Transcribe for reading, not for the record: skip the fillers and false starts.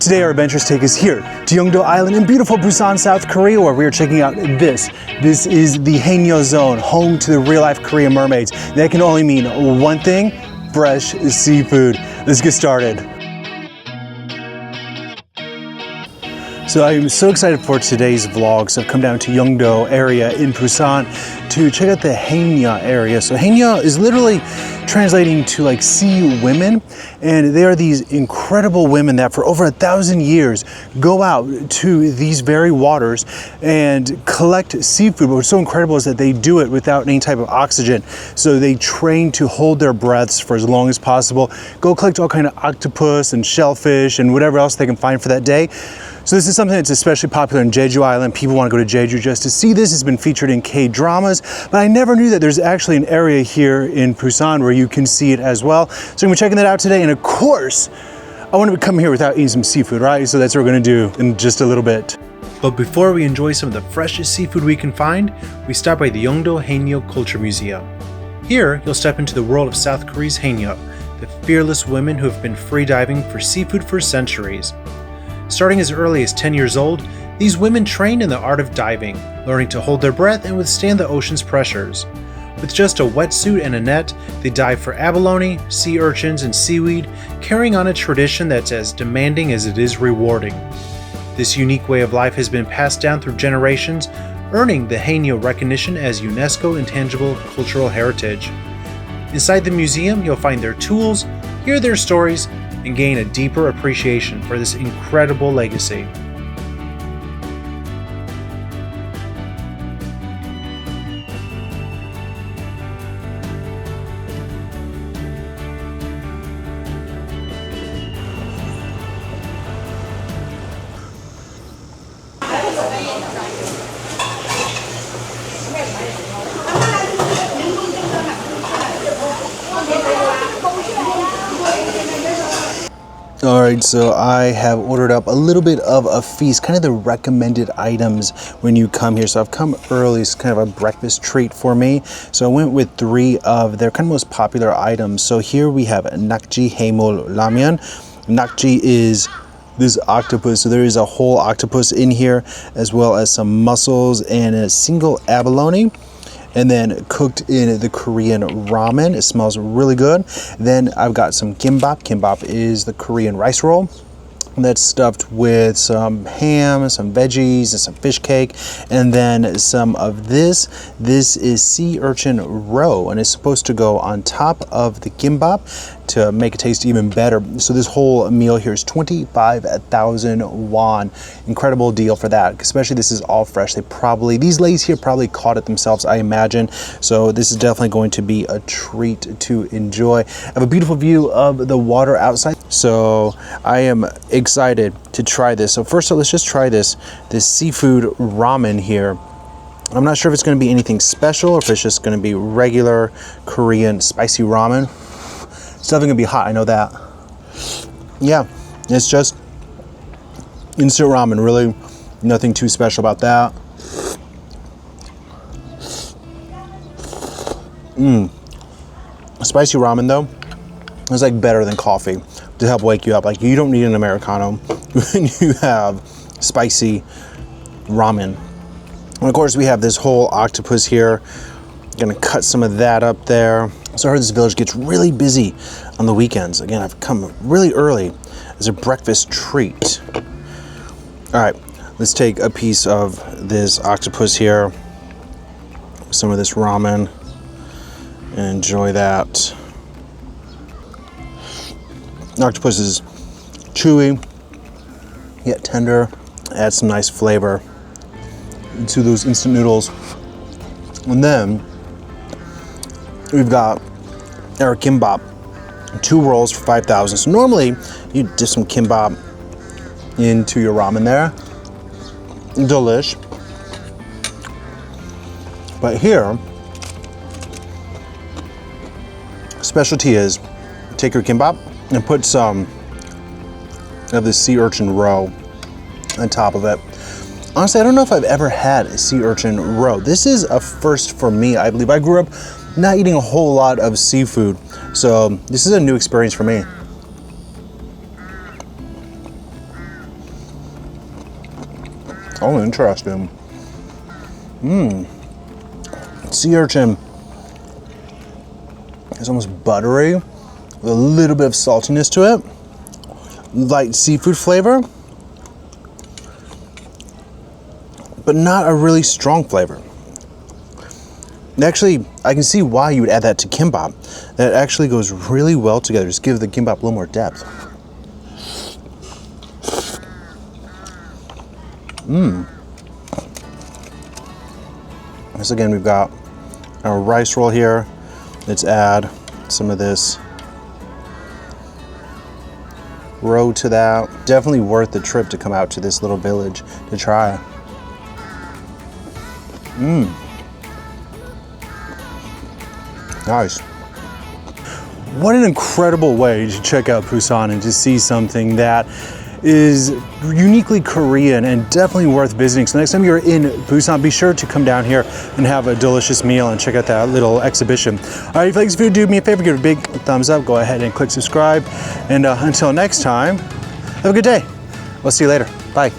Today our adventures take us here to Yeongdo Island in beautiful Busan, South Korea, where we are checking out this. This is the Haenyeo Zone, home to the real-life Korean mermaids. That can only mean one thing: fresh seafood. Let's get started. So I'm so excited for today's vlog. So I've come down to Yeongdo area in Busan to check out the Haenyeo area. So Haenyeo is literally translating to like sea women, and they are these incredible women that for over 1,000 years go out to these very waters and collect seafood. But what's so incredible is that they do it without any type of oxygen. So they train to hold their breaths for as long as possible, go collect all kind of octopus and shellfish and whatever else they can find for that day. So this is something that's especially popular in Jeju Island. People want to go to Jeju just to see this. It's been featured in K-dramas, but I never knew that there's actually an area here in Busan where you can see it as well. So I'm gonna be checking that out today, and of course, I want to come here without eating some seafood, right? So that's what we're gonna do in just a little bit. But before we enjoy some of the freshest seafood we can find, we stop by the Yeongdo Haenyeo Culture Museum. Here, you'll step into the world of South Korea's Haenyeo, the fearless women who have been freediving for seafood for centuries. Starting as early as 10 years old, these women trained in the art of diving, learning to hold their breath and withstand the ocean's pressures. With just a wetsuit and a net, they dive for abalone, sea urchins, and seaweed, carrying on a tradition that's as demanding as it is rewarding. This unique way of life has been passed down through generations, earning the Haenyeo recognition as UNESCO Intangible Cultural Heritage. Inside the museum, you'll find their tools, hear their stories, and gain a deeper appreciation for this incredible legacy. Alright, so I have ordered up a little bit of a feast, kind of the recommended items when you come here. So I've come early, it's kind of a breakfast treat for me. So I went with 3 of their kind of most popular items. So here we have nakji haemul ramyeon. Nakji is this octopus, so there is a whole octopus in here, as well as some mussels and a single abalone. And then cooked in the Korean ramen. It smells really good. Then I've got some kimbap. Kimbap is the Korean rice roll that's stuffed with some ham, some veggies, and some fish cake. And then some of this. This is sea urchin roe, and it's supposed to go on top of the kimbap to make it taste even better. So this whole meal here is 25,000 won. Incredible deal for that, especially this is all fresh. These ladies here probably caught it themselves, I imagine. So this is definitely going to be a treat to enjoy. I have a beautiful view of the water outside, so I am excited to try this. So first let's just try this seafood ramen here. I'm not sure if it's going to be anything special or if it's just going to be regular Korean spicy ramen. It's definitely gonna be hot, I know that. Yeah, it's just instant ramen, really nothing too special about that. Spicy ramen though is like better than coffee to help wake you up. Like, you don't need an Americano when you have spicy ramen. And of course we have this whole octopus here. Gonna cut some of that up there. So I heard this village gets really busy on the weekends. Again, I've come really early as a breakfast treat. All right, let's take a piece of this octopus here, some of this ramen, and enjoy that. The octopus is chewy, yet tender. Adds some nice flavor to those instant noodles. And then we've got our kimbap, 2 rolls for 5,000. So normally you dip some kimbap into your ramen there. Delish. But here, specialty is take your kimbap and put some of this sea urchin roe on top of it. Honestly, I don't know if I've ever had a sea urchin roe. This is a first for me, I believe. I grew up not eating a whole lot of seafood, so this is a new experience for me. Oh, interesting. Sea urchin. It's almost buttery, with a little bit of saltiness to it. Light seafood flavor, but not a really strong flavor. Actually, I can see why you would add that to kimbap. That actually goes really well together. Just give the kimbap a little more depth. Once again, we've got our rice roll here. Let's add some of this roe to that. Definitely worth the trip to come out to this little village to try. Nice. What an incredible way to check out Busan and to see something that is uniquely Korean and definitely worth visiting. So next time you're in Busan, be sure to come down here and have a delicious meal and check out that little exhibition. All right, if you like this video, do me a favor, give it a big thumbs up. Go ahead and click subscribe. And until next time, have a good day. We'll see you later. Bye.